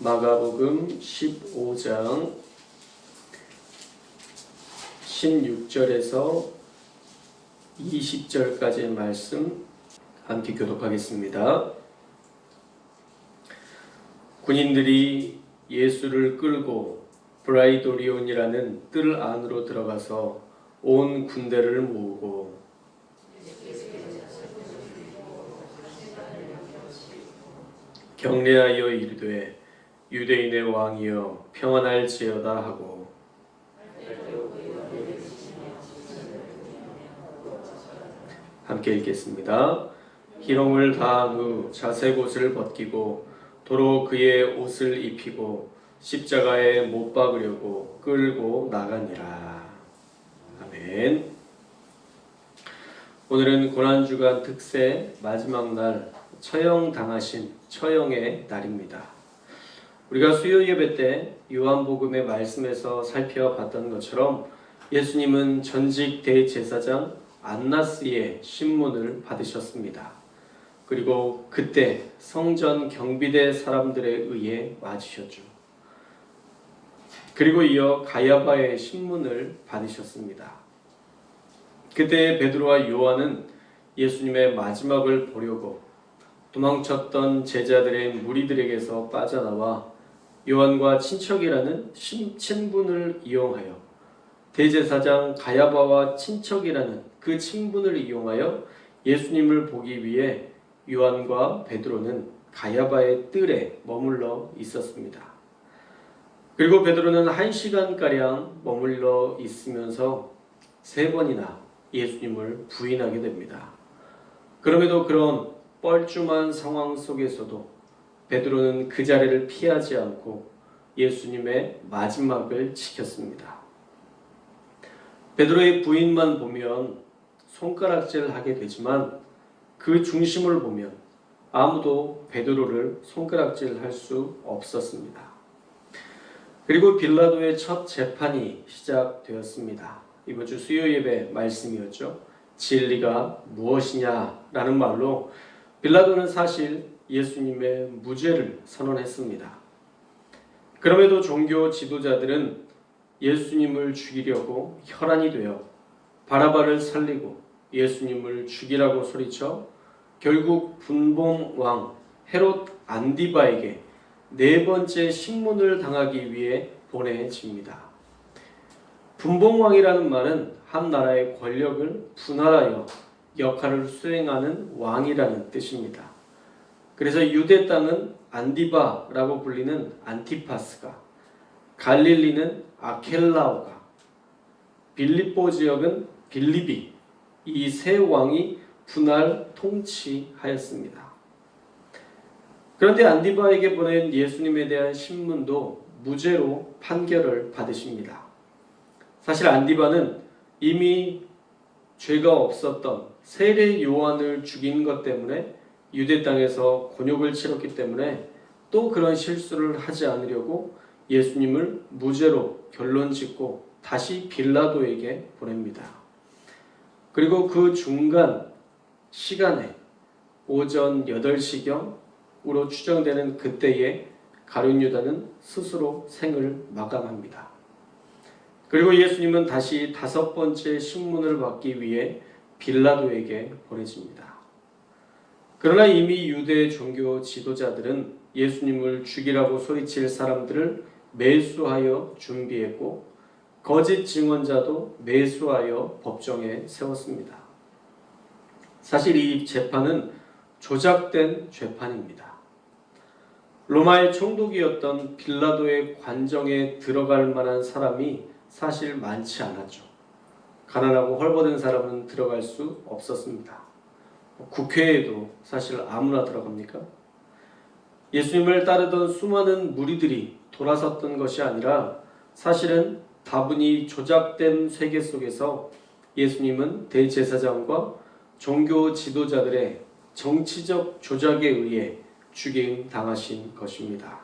마가복음 15장 16절에서 20절까지의 말씀 함께 교독하겠습니다. 군인들이 예수를 끌고 브라이도리온이라는 뜰 안으로 들어가서 온 군대를 모으고 경례하여 이르되 유대인의 왕이여 평안할지어다 하고 함께 읽겠습니다. 희롱을 다한 후 자색 옷을 벗기고 도로 그의 옷을 입히고 십자가에 못 박으려고 끌고 나가니라. 아멘. 오늘은 고난주간 특세 마지막 날 처형당하신 처형의 날입니다. 우리가 수요 예배 때 요한복음의 말씀에서 살펴봤던 것처럼 예수님은 전직 대제사장 안나스의 신문을 받으셨습니다. 그리고 그때 성전 경비대 사람들에 의해 맞으셨죠. 그리고 이어 가야바의 신문을 받으셨습니다. 그때 베드로와 요한은 예수님의 마지막을 보려고 도망쳤던 제자들의 무리들에게서 빠져나와 요한과 친척이라는 친분을 이용하여 대제사장 가야바와 친척이라는 그 친분을 이용하여 예수님을 보기 위해 요한과 베드로는 가야바의 뜰에 머물러 있었습니다. 그리고 베드로는 1시간가량 머물러 있으면서 3번이나 예수님을 부인하게 됩니다. 그럼에도 그런 뻘쭘한 상황 속에서도 베드로는 그 자리를 피하지 않고 예수님의 마지막을 지켰습니다. 베드로의 부인만 보면 손가락질하게 되지만 그 중심을 보면 아무도 베드로를 손가락질할 수 없었습니다. 그리고 빌라도의 첫 재판이 시작되었습니다. 이번 주 수요 예배 말씀이었죠. 진리가 무엇이냐라는 말로 빌라도는 사실 예수님의 무죄를 선언했습니다. 그럼에도 종교 지도자들은 예수님을 죽이려고 혈안이 되어 바라바를 살리고 예수님을 죽이라고 소리쳐 결국 분봉왕 헤롯 안디바에게 4번째 신문을 당하기 위해 보내집니다. 분봉왕이라는 말은 한 나라의 권력을 분할하여 역할을 수행하는 왕이라는 뜻입니다. 그래서 유대 땅은 안디바라고 불리는 안티파스가, 갈릴리는 아켈라오가, 빌립보 지역은 빌립이, 이 3왕이 분할 통치하였습니다. 그런데 안디바에게 보낸 예수님에 대한 신문도 무죄로 판결을 받으십니다. 사실 안디바는 이미 죄가 없었던 세례 요한을 죽인 것 때문에 유대 땅에서 곤욕을 치렀기 때문에 또 그런 실수를 하지 않으려고 예수님을 무죄로 결론짓고 다시 빌라도에게 보냅니다. 그리고 그 중간 시간에 오전 8시경으로 추정되는 그때에 가룟 유다는 스스로 생을 마감합니다. 그리고 예수님은 다시 5번째 신문을 받기 위해 빌라도에게 보내집니다. 그러나 이미 유대 종교 지도자들은 예수님을 죽이라고 소리칠 사람들을 매수하여 준비했고 거짓 증언자도 매수하여 법정에 세웠습니다. 사실 이 재판은 조작된 재판입니다. 로마의 총독이었던 빌라도의 관정에 들어갈 만한 사람이 사실 많지 않았죠. 가난하고 헐벗은 사람은 들어갈 수 없었습니다. 국회에도 사실 아무나 들어갑니까? 예수님을 따르던 수많은 무리들이 돌아섰던 것이 아니라 사실은 다분히 조작된 세계 속에서 예수님은 대제사장과 종교 지도자들의 정치적 조작에 의해 죽임당하신 것입니다.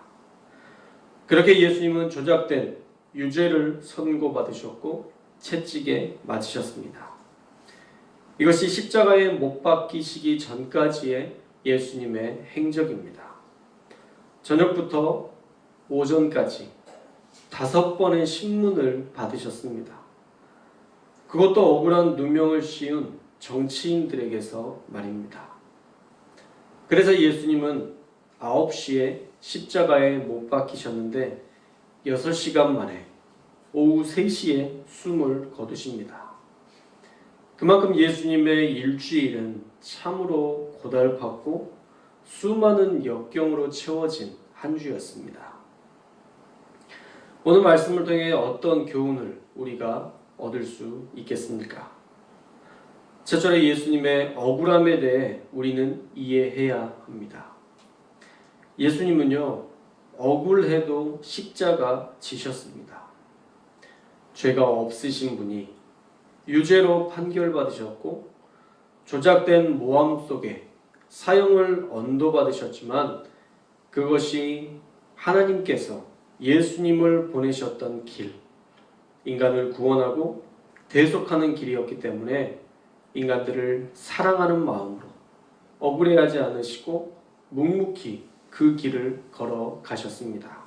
그렇게 예수님은 조작된 유죄를 선고받으셨고 채찍에 맞으셨습니다. 이것이 십자가에 못 박히시기 전까지의 예수님의 행적입니다. 저녁부터 오전까지 5번의 신문을 받으셨습니다. 그것도 억울한 누명을 씌운 정치인들에게서 말입니다. 그래서 예수님은 9시에 십자가에 못 박히셨는데 6시간 만에 오후 3시에 숨을 거두십니다. 그만큼 예수님의 일주일은 참으로 고달팠고 수많은 역경으로 채워진 한 주였습니다. 오늘 말씀을 통해 어떤 교훈을 우리가 얻을 수 있겠습니까? 첫째로 예수님의 억울함에 대해 우리는 이해해야 합니다. 예수님은요, 억울해도 십자가 지셨습니다. 죄가 없으신 분이 유죄로 판결받으셨고 조작된 모함 속에 사형을 언도받으셨지만 그것이 하나님께서 예수님을 보내셨던 길, 인간을 구원하고 대속하는 길이었기 때문에 인간들을 사랑하는 마음으로 억울해하지 않으시고 묵묵히 그 길을 걸어가셨습니다.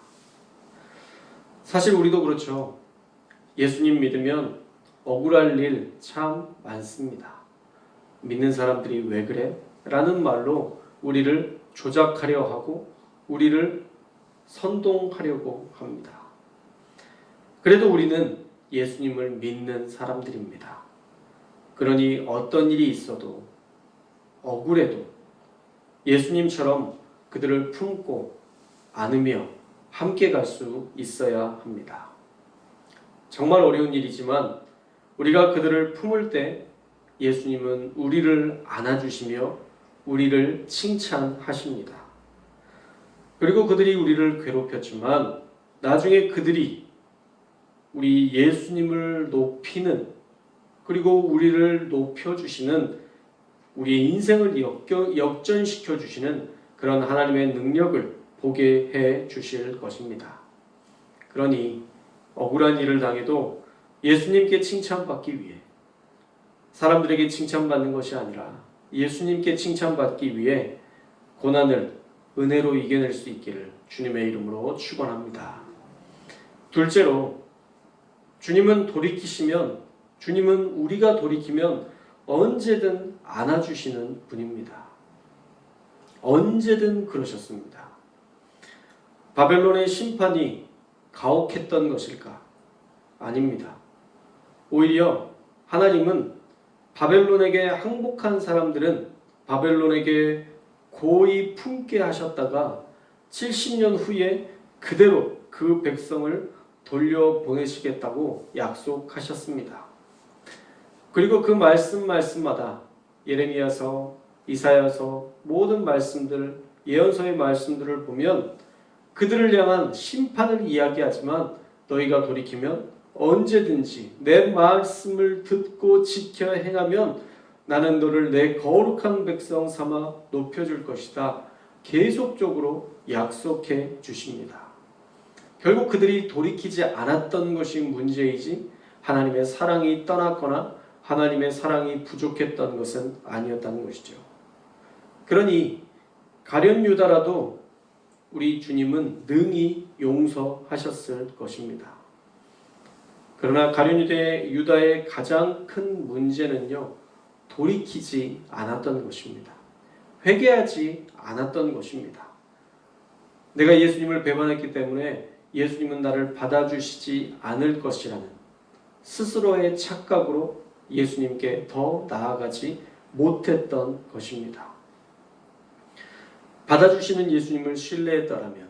사실 우리도 그렇죠. 예수님 믿으면 억울할 일 참 많습니다. 믿는 사람들이 왜 그래? 라는 말로 우리를 조작하려 하고 우리를 선동하려고 합니다. 그래도 우리는 예수님을 믿는 사람들입니다. 그러니 어떤 일이 있어도 억울해도 예수님처럼 그들을 품고 안으며 함께 갈 수 있어야 합니다. 정말 어려운 일이지만 우리가 그들을 품을 때 예수님은 우리를 안아주시며 우리를 칭찬하십니다. 그리고 그들이 우리를 괴롭혔지만 나중에 그들이 우리 예수님을 높이는 그리고 우리를 높여주시는 우리의 인생을 역전시켜 주시는 그런 하나님의 능력을 보게 해 주실 것입니다. 그러니 억울한 일을 당해도 예수님께 칭찬받기 위해 사람들에게 칭찬받는 것이 아니라 예수님께 칭찬받기 위해 고난을 은혜로 이겨낼 수 있기를 주님의 이름으로 축원합니다. 둘째로 주님은 우리가 돌이키면 언제든 안아주시는 분입니다. 언제든 그러셨습니다. 바벨론의 심판이 가혹했던 것일까? 아닙니다. 오히려 하나님은 바벨론에게 항복한 사람들은 바벨론에게 고이 품게 하셨다가 70년 후에 그대로 그 백성을 돌려보내시겠다고 약속하셨습니다. 그리고 그 말씀마다 예레미야서, 이사야서 모든 말씀들, 예언서의 말씀들을 보면 그들을 향한 심판을 이야기하지만 너희가 돌이키면 언제든지 내 말씀을 듣고 지켜 행하면 나는 너를 내 거룩한 백성 삼아 높여줄 것이다. 계속적으로 약속해 주십니다. 결국 그들이 돌이키지 않았던 것이 문제이지 하나님의 사랑이 떠났거나 하나님의 사랑이 부족했던 것은 아니었다는 것이죠. 그러니 가룟 유다라도 우리 주님은 능히 용서하셨을 것입니다. 그러나 가룟 유다의 가장 큰 문제는요, 돌이키지 않았던 것입니다. 회개하지 않았던 것입니다. 내가 예수님을 배반했기 때문에 예수님은 나를 받아주시지 않을 것이라는 스스로의 착각으로 예수님께 더 나아가지 못했던 것입니다. 받아주시는 예수님을 신뢰했더라면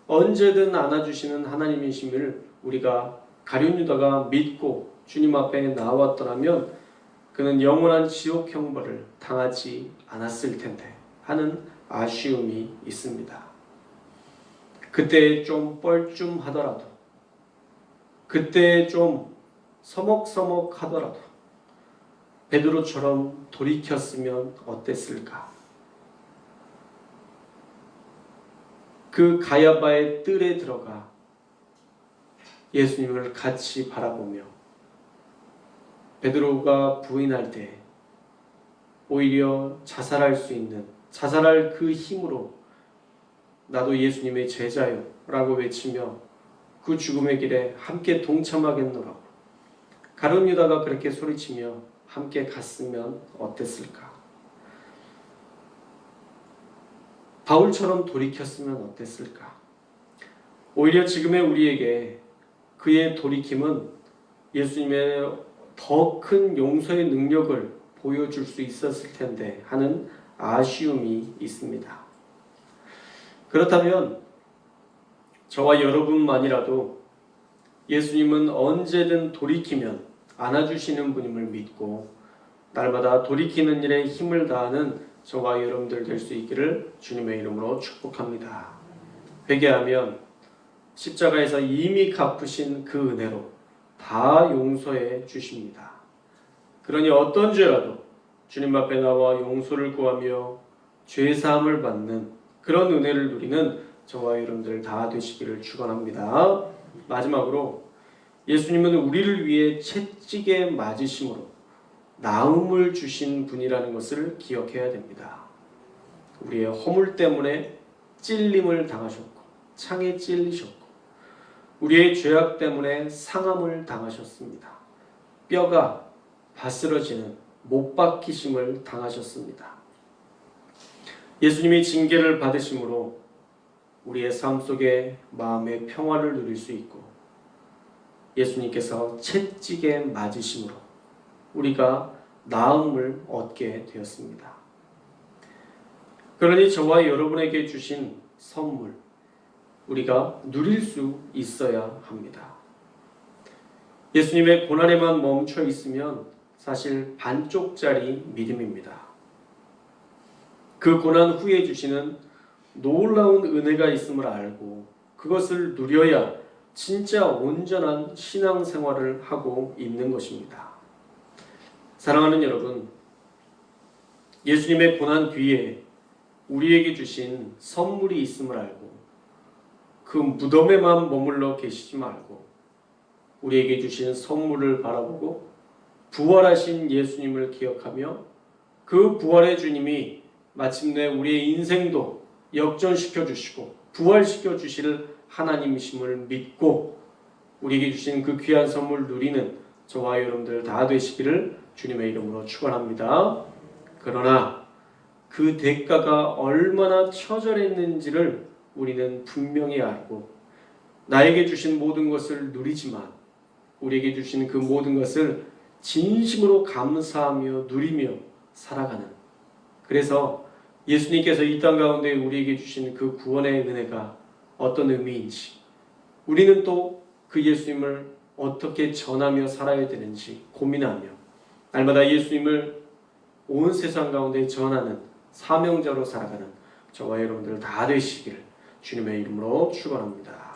언제든 안아주시는 하나님이심을 우리가 가룟 유다가 믿고 주님 앞에 나왔더라면 그는 영원한 지옥 형벌을 당하지 않았을 텐데 하는 아쉬움이 있습니다. 그때 좀 뻘쭘하더라도 그때 좀 서먹서먹하더라도 베드로처럼 돌이켰으면 어땠을까? 그 가야바의 뜰에 들어가 예수님을 같이 바라보며 베드로가 부인할 때 오히려 자살할 그 힘으로 나도 예수님의 제자요 라고 외치며 그 죽음의 길에 함께 동참하겠노라고 가룟 유다가 그렇게 소리치며 함께 갔으면 어땠을까? 바울처럼 돌이켰으면 어땠을까? 오히려 지금의 우리에게 그의 돌이킴은 예수님의 더 큰 용서의 능력을 보여줄 수 있었을 텐데 하는 아쉬움이 있습니다. 그렇다면 저와 여러분만이라도 예수님은 언제든 돌이키면 안아주시는 분임을 믿고 날마다 돌이키는 일에 힘을 다하는 저와 여러분들 될 수 있기를 주님의 이름으로 축복합니다. 회개하면 십자가에서 이미 갚으신 그 은혜로 다 용서해 주십니다. 그러니 어떤 죄라도 주님 앞에 나와 용서를 구하며 죄사함을 받는 그런 은혜를 누리는 저와 여러분들 다 되시기를 축원합니다. 마지막으로 예수님은 우리를 위해 채찍에 맞으심으로 나음을 주신 분이라는 것을 기억해야 됩니다. 우리의 허물 때문에 찔림을 당하셨고 창에 찔리셨고 우리의 죄악 때문에 상함을 당하셨습니다. 뼈가 바스러지는 못 박히심을 당하셨습니다. 예수님이 징계를 받으심으로 우리의 삶 속에 마음의 평화를 누릴 수 있고 예수님께서 채찍에 맞으심으로 우리가 나음을 얻게 되었습니다. 그러니 저와 여러분에게 주신 선물 우리가 누릴 수 있어야 합니다. 예수님의 고난에만 멈춰 있으면 사실 반쪽짜리 믿음입니다. 그 고난 후에 주시는 놀라운 은혜가 있음을 알고 그것을 누려야 진짜 온전한 신앙생활을 하고 있는 것입니다. 사랑하는 여러분, 예수님의 고난 뒤에 우리에게 주신 선물이 있음을 알고 그 무덤에만 머물러 계시지 말고 우리에게 주신 선물을 바라보고 부활하신 예수님을 기억하며 그 부활의 주님이 마침내 우리의 인생도 역전시켜 주시고 부활시켜 주실 하나님이심을 믿고 우리에게 주신 그 귀한 선물 누리는 저와 여러분들 다 되시기를 주님의 이름으로 축원합니다. 그러나 그 대가가 얼마나 처절했는지를 우리는 분명히 알고 나에게 주신 모든 것을 누리지만 우리에게 주신 그 모든 것을 진심으로 감사하며 누리며 살아가는 그래서 예수님께서 이 땅 가운데 우리에게 주신 그 구원의 은혜가 어떤 의미인지 우리는 또 그 예수님을 어떻게 전하며 살아야 되는지 고민하며 날마다 예수님을 온 세상 가운데 전하는 사명자로 살아가는 저와 여러분들 다 되시기를 주님의 이름으로 축원합니다.